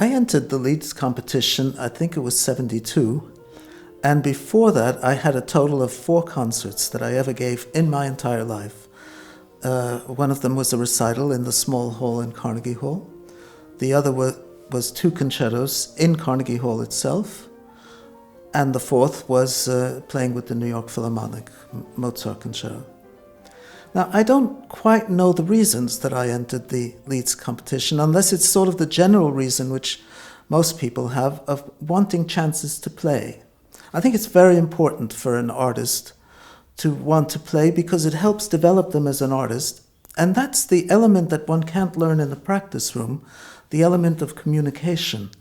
I entered the Leeds competition, I think it was 72, and before that I had a total of 4 concerts that I ever gave in my entire life. One of them was a recital in the small hall in Carnegie Hall. The other was 2 concertos in Carnegie Hall itself, and the 4th was playing with the New York Philharmonic, Mozart concerto. Now, I don't quite know the reasons that I entered the Leeds competition, unless it's sort of the general reason which most people have of wanting chances to play. I think it's very important for an artist to want to play because it helps develop them as an artist, and that's the element that one can't learn in the practice room, the element of communication,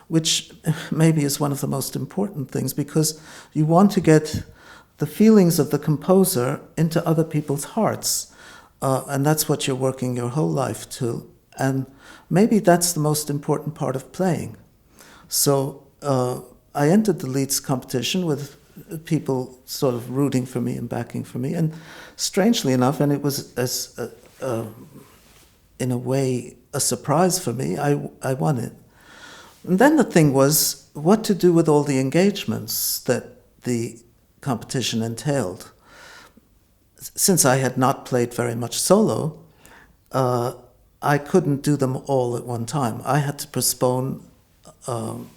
which maybe is one of the most important things because you want to get the feelings of the composer into other people's hearts. And that's what you're working your whole life to. And maybe that's the most important part of playing. So I entered the Leeds competition with people sort of rooting for me and backing for me. And strangely enough, and it was in a way a surprise for me, I won it. And then the thing was what to do with all the engagements that the competition entailed. Since I had not played very much solo, I couldn't do them all at one time. I had to postpone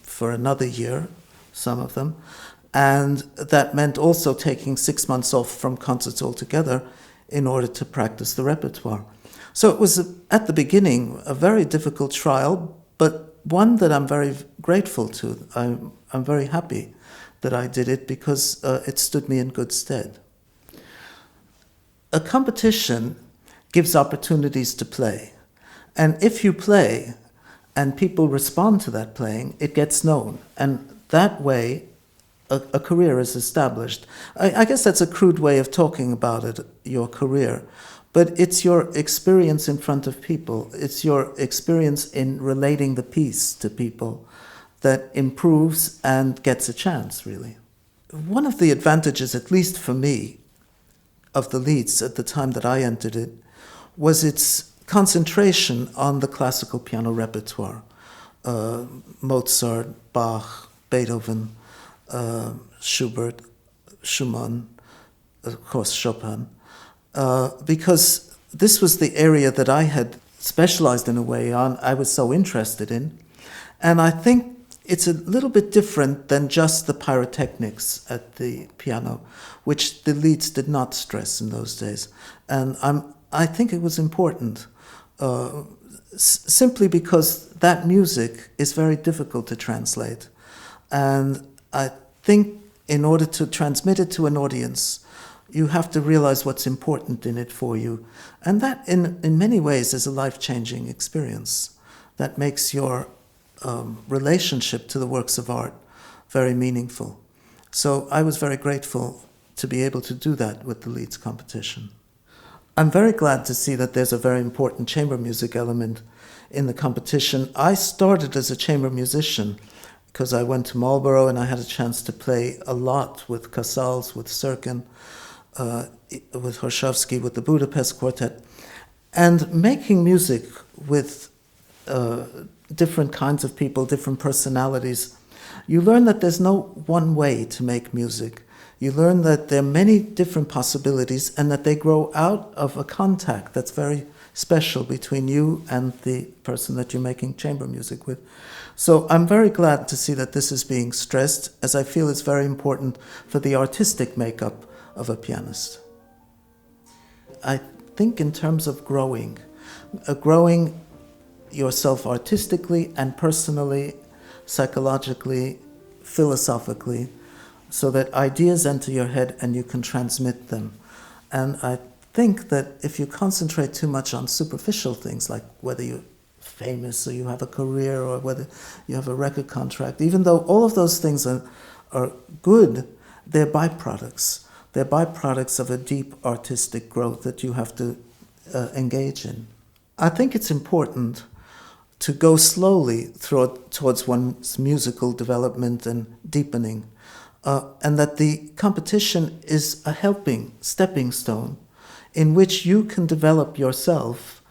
for another year, some of them, and that meant also taking 6 months off from concerts altogether in order to practice the repertoire. So it was, at the beginning, a very difficult trial, but one that I'm very grateful to. I'm very happy that I did it because it stood me in good stead. A competition gives opportunities to play. And if you play and people respond to that playing, it gets known. And that way, a career is established. I guess that's a crude way of talking about it, your career. But it's your experience in front of people. It's your experience in relating the piece to people that improves and gets a chance, really. One of the advantages, at least for me, of the Leeds at the time that I entered it, was its concentration on the classical piano repertoire. Mozart, Bach, Beethoven, Schubert, Schumann, of course Chopin, because this was the area that I had specialized in a way on, I was so interested in. And I think it's a little bit different than just the pyrotechnics at the piano, which the Leeds did not stress in those days. And I think it was important, simply because that music is very difficult to translate. And I think in order to transmit it to an audience, you have to realize what's important in it for you. And that, in many ways, is a life-changing experience that makes your relationship to the works of art very meaningful. So I was very grateful to be able to do that with the Leeds competition. I'm very glad to see that there's a very important chamber music element in the competition. I started as a chamber musician because I went to Marlborough and I had a chance to play a lot with Casals, with Serkin, with Horshovsky, with the Budapest Quartet. And making music with different kinds of people, different personalities, you learn that there's no one way to make music. You learn that there are many different possibilities and that they grow out of a contact that's very special between you and the person that you're making chamber music with. So I'm very glad to see that this is being stressed, as I feel it's very important for the artistic makeup of a pianist. I think in terms of growing yourself artistically and personally, psychologically, philosophically, so that ideas enter your head and you can transmit them. And I think that if you concentrate too much on superficial things, like whether you're famous or you have a career or whether you have a record contract, even though all of those things are good, they're byproducts. They're byproducts of a deep artistic growth that you have to engage in. I think it's important to go slowly towards one's musical development and deepening, and that the competition is a helping stepping stone in which you can develop yourself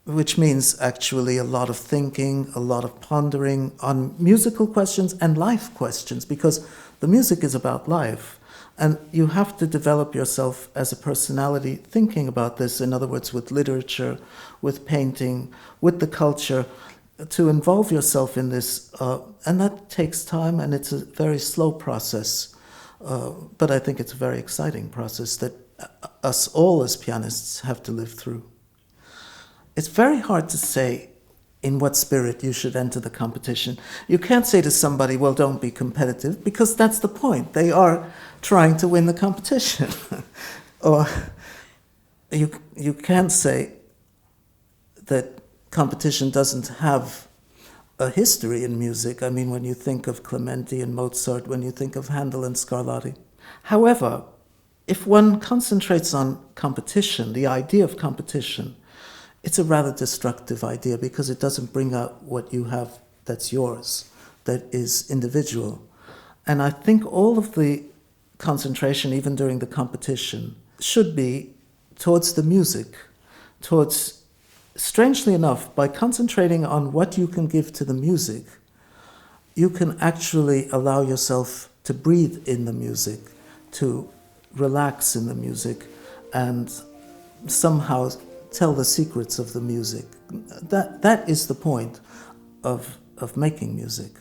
which means actually a lot of thinking, a lot of pondering on musical questions and life questions, because the music is about life. And you have to develop yourself as a personality thinking about this, in other words, with literature, with painting, with the culture, to involve yourself in this. And that takes time, and it's a very slow process. But I think it's a very exciting process that us all as pianists have to live through. It's very hard to say in what spirit you should enter the competition. You can't say to somebody, well, don't be competitive, because that's the point. They are trying to win the competition. Or you can't say that competition doesn't have a history in music. I mean, when you think of Clementi and Mozart, when you think of Handel and Scarlatti. However, if one concentrates on competition, the idea of competition, it's a rather destructive idea, because it doesn't bring out what you have that's yours, that is individual. And I think all of the concentration, even during the competition, should be towards the music, towards, strangely enough, by concentrating on what you can give to the music, you can actually allow yourself to breathe in the music, to relax in the music, and somehow tell the secrets of the music. That is the point of making music.